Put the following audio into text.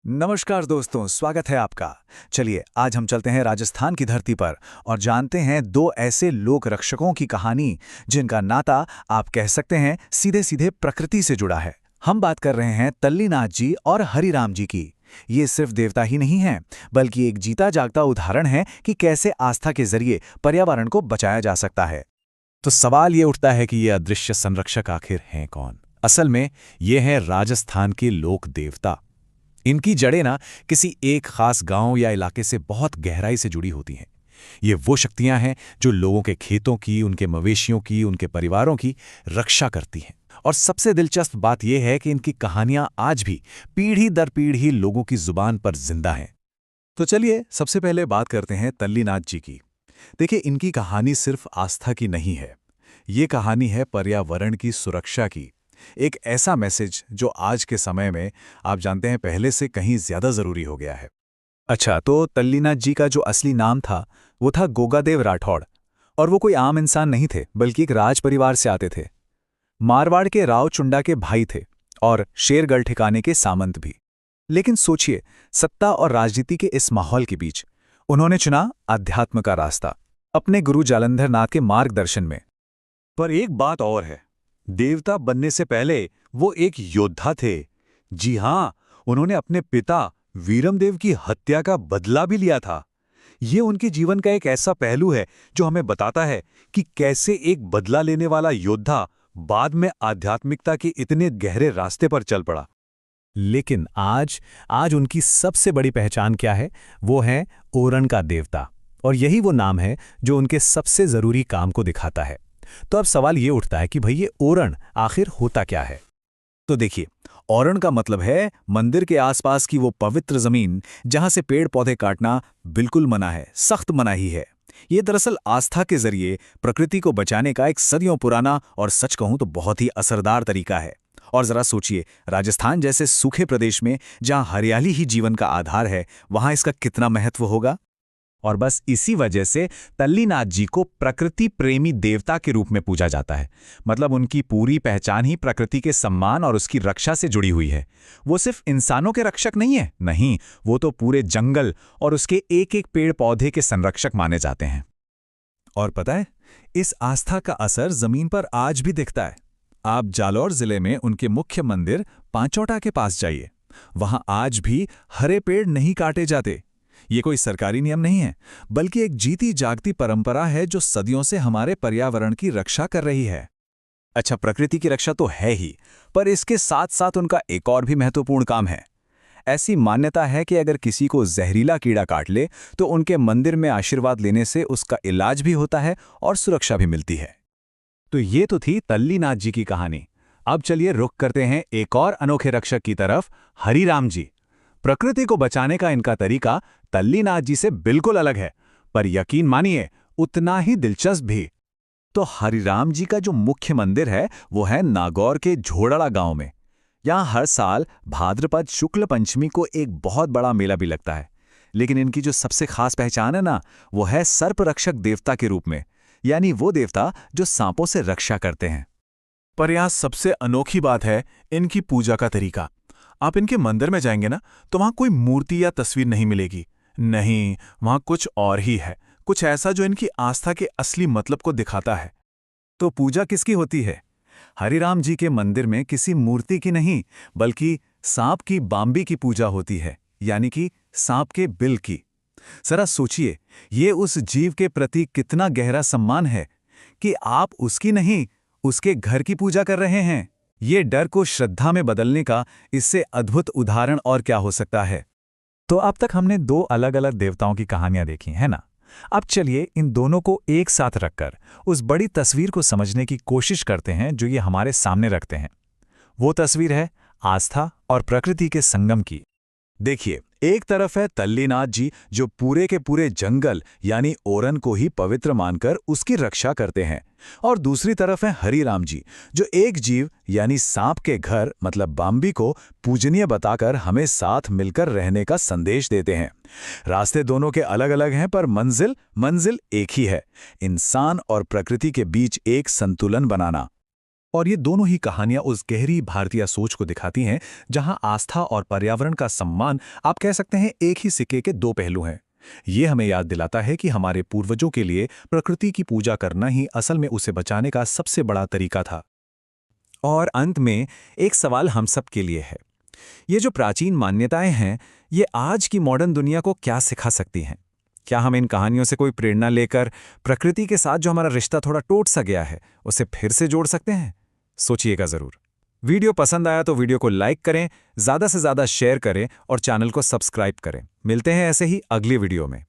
नमस्कार दोस्तों, स्वागत है आपका। चलिए आज हम चलते हैं राजस्थान की धरती पर और जानते हैं दो ऐसे लोक रक्षकों की कहानी जिनका नाता आप कह सकते हैं सीधे सीधे प्रकृति से जुड़ा है। हम बात कर रहे हैं तल्लीनाथ जी और हरिराम जी की। ये सिर्फ देवता ही नहीं हैं, बल्कि एक जीता जागता उदाहरण है कि कैसे आस्था के जरिए पर्यावरण को बचाया जा सकता है। तो सवाल ये उठता है कि ये अदृश्य संरक्षक आखिर हैं कौन? असल में ये हैं राजस्थान के लोक देवता। इनकी जड़ें ना किसी एक खास गांव या इलाके से बहुत गहराई से जुड़ी होती हैं। ये वो शक्तियां हैं जो लोगों के खेतों की, उनके मवेशियों की, उनके परिवारों की रक्षा करती हैं। और सबसे दिलचस्प बात यह है कि इनकी कहानियां आज भी पीढ़ी दर पीढ़ी लोगों की जुबान पर जिंदा हैं। तो चलिए सबसे पहले बात करते हैं तल्लीनाथ जी की। देखिए, इनकी कहानी सिर्फ आस्था की नहीं है। ये कहानी है पर्यावरण की सुरक्षा की। एक ऐसा मैसेज जो आज के समय में आप जानते हैं पहले से कहीं ज्यादा जरूरी हो गया है। अच्छा, तो तल्लीनाथ जी का जो असली नाम था वो था गोगादेव राठौड़। और वो कोई आम इंसान नहीं थे, बल्कि एक राज परिवार से आते थे। मारवाड़ के राव चुंडा के भाई थे और शेरगढ़ ठिकाने के सामंत भी। लेकिन सोचिए, सत्ता और राजनीति के इस माहौल के बीच उन्होंने चुना अध्यात्म का रास्ता, अपने गुरु जालंधर नाथ के मार्गदर्शन में। पर एक बात और है, देवता बनने से पहले वो एक योद्धा थे। जी हाँ, उन्होंने अपने पिता वीरमदेव की हत्या का बदला भी लिया था। ये उनके जीवन का एक ऐसा पहलू है जो हमें बताता है कि कैसे एक बदला लेने वाला योद्धा बाद में आध्यात्मिकता के इतने गहरे रास्ते पर चल पड़ा। लेकिन आज आज उनकी सबसे बड़ी पहचान क्या है? वो है ओरण का देवता। और यही वो नाम है जो उनके सबसे जरूरी काम को दिखाता है। तो अब सवाल ये उठता है कि भाई ये ओरण आखिर होता क्या है? तो देखिए, औरण का मतलब है मंदिर के आसपास की वो पवित्र जमीन जहां से पेड़ पौधे काटना बिल्कुल मना है, सख्त मनाही है। ये दरअसल आस्था के जरिए प्रकृति को बचाने का एक सदियों पुराना और सच कहूं तो बहुत ही असरदार तरीका है। और जरा सोचिए, राजस्थान जैसे सूखे प्रदेश में जहां हरियाली ही जीवन का आधार है, वहां इसका कितना महत्व होगा। और बस इसी वजह से तल्लीनाथ जी को प्रकृति प्रेमी देवता के रूप में पूजा जाता है। मतलब उनकी पूरी पहचान ही प्रकृति के सम्मान और उसकी रक्षा से जुड़ी हुई है। वो सिर्फ इंसानों के रक्षक नहीं है, नहीं, वो तो पूरे जंगल और उसके एक एक पेड़ पौधे के संरक्षक माने जाते हैं। और पता है, इस आस्था का असर जमीन पर आज भी दिखता है। आप जालौर जिले में उनके मुख्य मंदिर पांचोटा के पास जाइए। वहां आज भी हरे पेड़ नहीं काटे जाते। ये कोई सरकारी नियम नहीं है, बल्कि एक जीती जागती परंपरा है जो सदियों से हमारे पर्यावरण की रक्षा कर रही है। अच्छा, प्रकृति की रक्षा तो है ही, पर इसके साथ साथ उनका एक और भी महत्वपूर्ण काम है। ऐसी मान्यता है कि अगर किसी को जहरीला कीड़ा काट ले तो उनके मंदिर में आशीर्वाद लेने से उसका इलाज भी होता है और सुरक्षा भी मिलती है। तो ये तो थी तल्लीनाथ जी की कहानी। अब चलिए रुख करते हैं एक और अनोखे रक्षक की तरफ, हरिराम जी। प्रकृति को बचाने का इनका तरीका तल्लीनाथ जी से बिल्कुल अलग है, पर यकीन मानिए उतना ही दिलचस्प भी। तो हरिराम जी का जो मुख्य मंदिर है वो है नागौर के झोड़ड़ा गांव में। यहाँ हर साल भाद्रपद शुक्ल पंचमी को एक बहुत बड़ा मेला भी लगता है। लेकिन इनकी जो सबसे खास पहचान है ना, वो है सर्प रक्षक देवता के रूप में, यानी वो देवता जो सांपों से रक्षा करते हैं। पर यहाँ सबसे अनोखी बात है इनकी पूजा का तरीका। आप इनके मंदिर में जाएंगे ना, तो वहां कोई मूर्ति या तस्वीर नहीं मिलेगी। नहीं, वहां कुछ और ही है, कुछ ऐसा जो इनकी आस्था के असली मतलब को दिखाता है। तो पूजा किसकी होती है? हरिराम जी के मंदिर में किसी मूर्ति की नहीं, बल्कि सांप की बाम्बी की पूजा होती है, यानी कि सांप के बिल की। जरा सोचिए, ये उस जीव के प्रति कितना गहरा सम्मान है कि आप उसकी नहीं, उसके घर की पूजा कर रहे हैं। ये डर को श्रद्धा में बदलने का इससे अद्भुत उदाहरण और क्या हो सकता है। तो अब तक हमने दो अलग अलग देवताओं की कहानियां देखी है ना। अब चलिए इन दोनों को एक साथ रखकर उस बड़ी तस्वीर को समझने की कोशिश करते हैं जो ये हमारे सामने रखते हैं। वो तस्वीर है आस्था और प्रकृति के संगम की। देखिए, एक तरफ है तल्लीनाथ जी जो पूरे के पूरे जंगल यानी ओरन को ही पवित्र मानकर उसकी रक्षा करते हैं, और दूसरी तरफ है हरिराम जी जो एक जीव यानी सांप के घर मतलब बाम्बी को पूजनीय बताकर हमें साथ मिलकर रहने का संदेश देते हैं। रास्ते दोनों के अलग अलग हैं, पर मंजिल एक ही है, इंसान और प्रकृति के बीच एक संतुलन बनाना। और ये दोनों ही कहानियां उस गहरी भारतीय सोच को दिखाती हैं जहां आस्था और पर्यावरण का सम्मान, आप कह सकते हैं, एक ही सिक्के के दो पहलू हैं। ये हमें याद दिलाता है कि हमारे पूर्वजों के लिए प्रकृति की पूजा करना ही असल में उसे बचाने का सबसे बड़ा तरीका था। और अंत में एक सवाल हम सब के लिए है। ये जो प्राचीन मान्यताएं हैं, ये आज की मॉडर्न दुनिया को क्या सिखा सकती हैं? क्या हम इन कहानियों से कोई प्रेरणा लेकर प्रकृति के साथ जो हमारा रिश्ता थोड़ा टूट सा गया है, उसे फिर से जोड़ सकते हैं? सोचिएगा जरूर। वीडियो पसंद आया तो वीडियो को लाइक करें, ज़्यादा से ज़्यादा शेयर करें और चैनल को सब्सक्राइब करें। मिलते हैं ऐसे ही अगली वीडियो में।